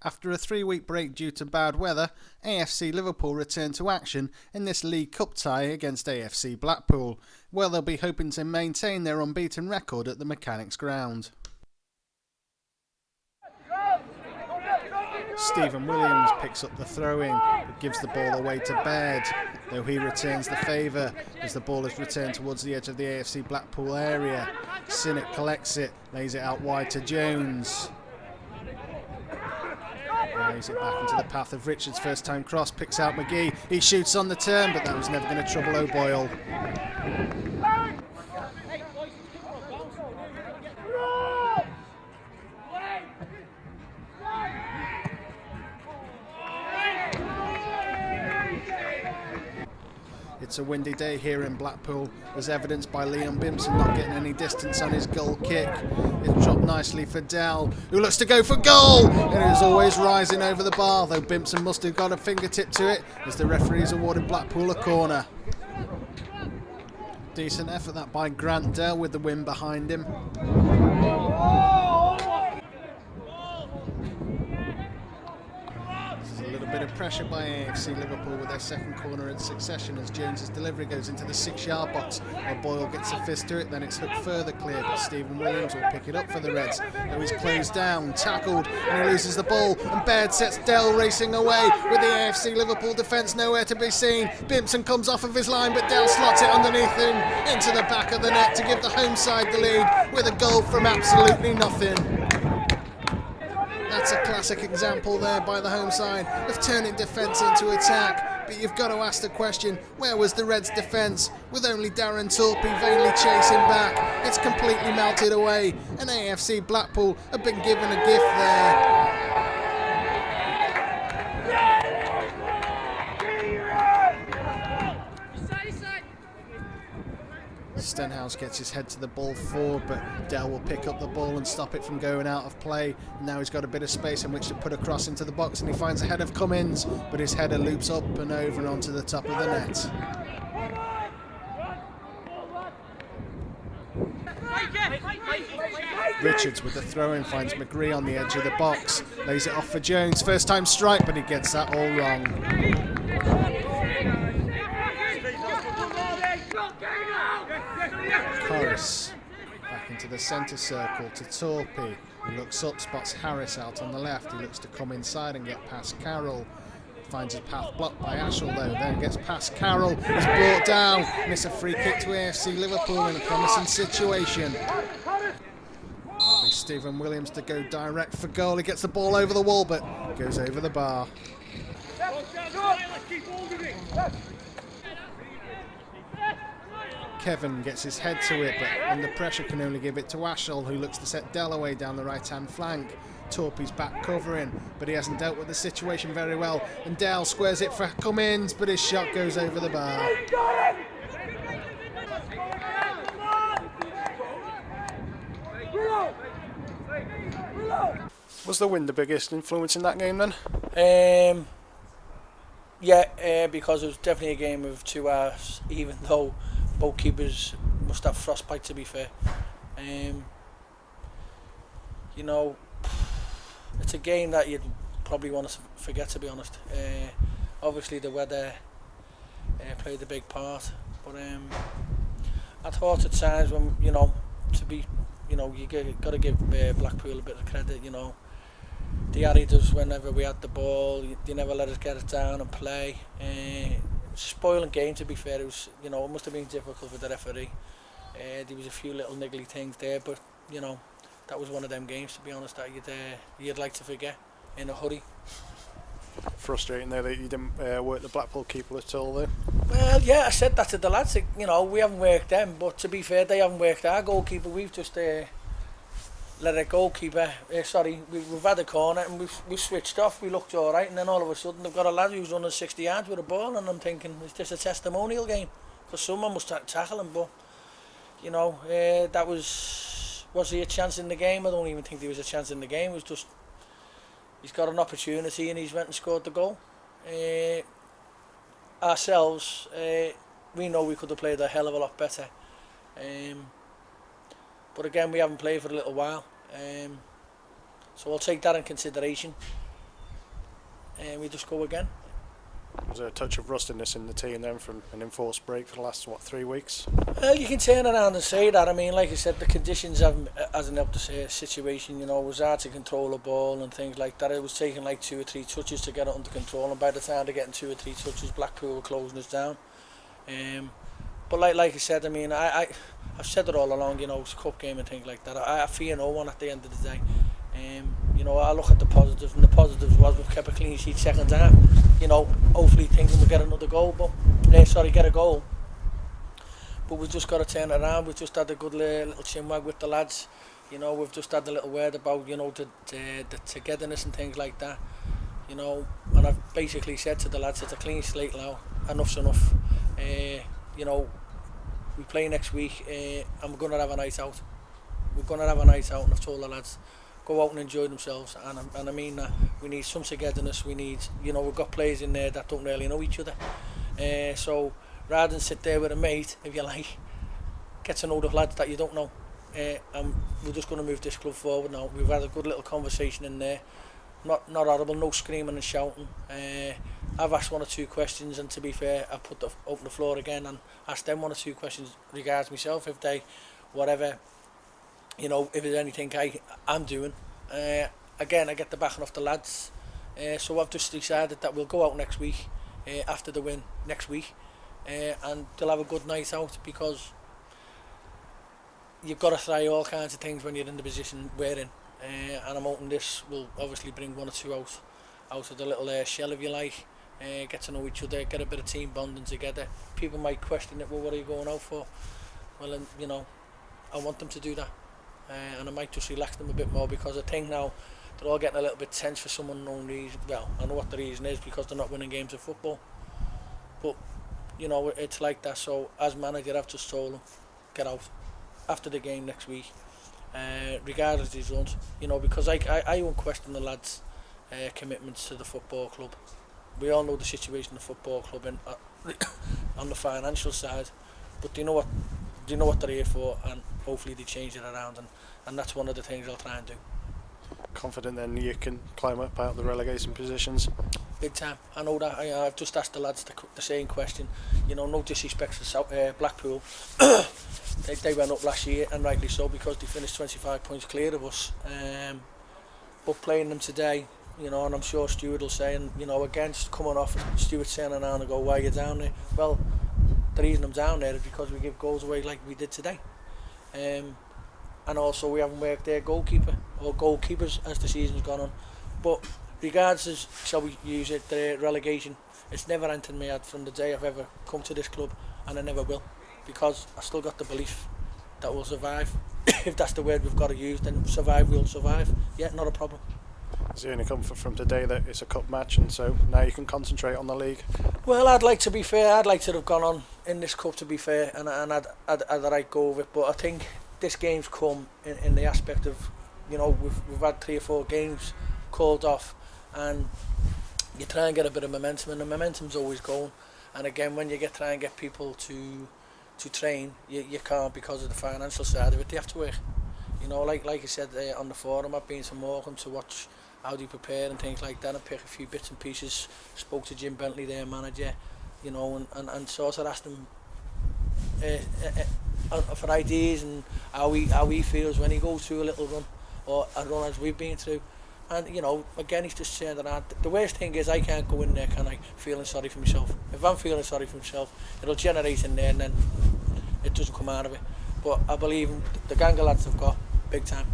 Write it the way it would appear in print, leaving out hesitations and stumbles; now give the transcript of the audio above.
After a 3-week break due to bad weather, AFC Liverpool return to action in this League Cup tie against AFC Blackpool, where they'll be hoping to maintain their unbeaten record at the Mechanics Ground. Stephen Williams picks up the throw-in, but gives the ball away to Baird, though he returns the favour as the ball is returned towards the edge of the AFC Blackpool area. Sinnott collects it, lays it out wide to Jones. He lays it back into the path of Richards, first time cross, picks out McGee. He shoots on the turn, but that was never going to trouble O'Boyle. It's a windy day here in Blackpool, as evidenced by Liam Bimpson not getting any distance on his goal kick. It's dropped nicely for Dell, who looks to go for goal, and it is always rising over the bar, though Bimpson must have got a fingertip to it as the referees awarded Blackpool a corner. Decent effort that by Grant Dell with the win behind him. Bit of pressure by AFC Liverpool with their second corner in succession as Jones's delivery goes into the 6-yard box. Boyle gets a fist to it, then it's hooked further clear, but Stephen Williams will pick it up for the Reds. Though he's closed down, tackled, and he loses the ball, and Baird sets Dell racing away with the AFC Liverpool defence nowhere to be seen. Bimpson comes off of his line, but Dell slots it underneath him into the back of the net to give the home side the lead with a goal from absolutely nothing. That's a classic example there by the home side of turning defence into attack. But you've got to ask the question, where was the Reds' defence? With only Darren Torpey vainly chasing back, it's completely melted away, and AFC Blackpool have been given a gift there. Stenhouse gets his head to the ball forward, but Dell will pick up the ball and stop it from going out of play. Now he's got a bit of space in which to put a cross into the box, and he finds a head of Cummins, but his header loops up and over and onto the top of the net. Richards with the throw-in finds McGree on the edge of the box, lays it off for Jones, first time strike, but he gets that all wrong. Corris back into the centre circle to Torpey, who looks up, spots Harris out on the left. He looks to come inside and get past Carroll. Finds his path blocked by Ashall though, then gets past Carroll, he's brought down, and it's a free kick to AFC Liverpool in a promising situation. It'll be Stephen Williams to go direct for goal. He gets the ball over the wall, but goes over the bar. Kevin gets his head to it, but under pressure can only give it to Ashall, who looks to set Dellaway down the right-hand flank. Torpey's back covering, but he hasn't dealt with the situation very well, and Dell squares it for Cummins, but his shot goes over the bar. Was the wind the biggest influence in that game then? Yeah, because it was definitely a game of 2 hours, even though both keepers must have frostbite, to be fair. You know, it's a game that you'd probably want to forget, to be honest. Obviously the weather played a big part, but I thought at times when, you know, you got to give Blackpool a bit of credit, you know. They harried us whenever we had the ball, they never let us get it down and play. Spoiling game, to be fair. It was, you know, it must have been difficult for the referee. There was a few little niggly things there, but you know, that was one of them games, to be honest, that you'd like to forget in a hurry. Frustrating though that you didn't work the Blackpool keeper at all though. Well, yeah, I said that to the lads. You know, we haven't worked them, but to be fair, they haven't worked our goalkeeper. We've just let a goalkeeper. We've had a corner and we've switched off. We looked all right, and then all of a sudden they've got a lad who's running 60 yards with a ball, and I'm thinking, is this a testimonial game? Because someone must tackle him. But you know, that was he a chance in the game? I don't even think there was a chance in the game. It was just he's got an opportunity and he's went and scored the goal. Ourselves, we know we could have played a hell of a lot better. But again, we haven't played for a little while, so I'll take that in consideration. we just go again. Was there a touch of rustiness in the team then from an enforced break for the last 3 weeks? Well, you can turn around and say that. I mean, like I said, the conditions hasn't helped the situation. It was hard to control the ball and things like that. It was taking like 2 or 3 touches to get it under control, and by the time they're getting 2 or 3 touches, Blackpool were closing us down. But like I said, I mean, I've said it all along. It's a cup game and things like that. I fear no one at the end of the day. I look at the positives, and the positives was we've kept a clean sheet second half. Hopefully thinking we'll get another goal, get a goal. But we've just got to turn it around. We've just had a good little chinwag with the lads. We've just had a little word about, the togetherness and things like that. And I've basically said to the lads, it's a clean slate now. Enough's enough. We play next week, and we're going to have a night out. We're going to have a night out, and I've told the lads, go out and enjoy themselves, and I mean that. We need some togetherness. We need, we've got players in there that don't really know each other. So rather than sit there with a mate, if you like, get to know the lads that you don't know. And we're just going to move this club forward now. We've had a good little conversation in there. Not horrible, no screaming and shouting. I've asked 1 or 2 questions, and to be fair, I've open the floor again and asked them 1 or 2 questions regards myself, if they, whatever, if there's anything I'm doing. Again, I get the backing off the lads. So I've just decided that we'll go out next week, after the win next week, and they'll have a good night out, because you've got to try all kinds of things when you're in the position we're in. And I'm hoping this will obviously bring 1 or 2 out of the little shell, if you like. Get to know each other, get a bit of team bonding together. People might question it, well, what are you going out for? Well, I want them to do that. And I might just relax them a bit more, because I think now they're all getting a little bit tense for some unknown reason. Well, I know what the reason is, because they're not winning games of football. But, it's like that. So, as manager, I've just told them, get out after the game next week. Regardless of the result, because I won't question the lads' commitments to the football club. We all know the situation of the football club and on the financial side, but do you know what they're here for, and hopefully they change it around, and that's one of the things I'll try and do. Confident then you can climb up out of the relegation positions? Big time. I know that. I've just asked the lads the same question. No disrespect to Blackpool. They went up last year, and rightly so, because they finished 25 points clear of us. But playing them today, and I'm sure Stuart will say, and against coming off, Stuart turning around and go, why are you down there? Well, the reason I'm down there is because we give goals away like we did today. And also we haven't worked their goalkeeper, or goalkeepers, as the season's gone on. But regardless of, shall we use it, the relegation, it's never entered my head from the day I've ever come to this club, and I never will, because I still got the belief that we'll survive. If that's the word we've got to use, then survive, we'll survive. Yeah, not a problem. Is the only comfort from today that it's a cup match, and so now you can concentrate on the league? Well, I'd like to have gone on in this cup, to be fair, and I'd the right go of it, but I think this game's come in the aspect of, we've had 3 or 4 games called off, and you try and get a bit of momentum, and the momentum's always going. And again, when you try and get people to train, you can't, because of the financial side of it. They have to work. Like I said on the forum, I've been to Morecambe to watch how they prepare and things like that, and pick a few bits and pieces. Spoke to Jim Bentley, their manager, and sort of asked him for ideas and how he feels when he goes through a little run, or a run as we've been through. And again, he's just saying that the worst thing is I can't go in there, can I, feeling sorry for myself. If I'm feeling sorry for myself, it'll generate in there, and then it doesn't come out of it. But I believe in the gang of lads have got big time.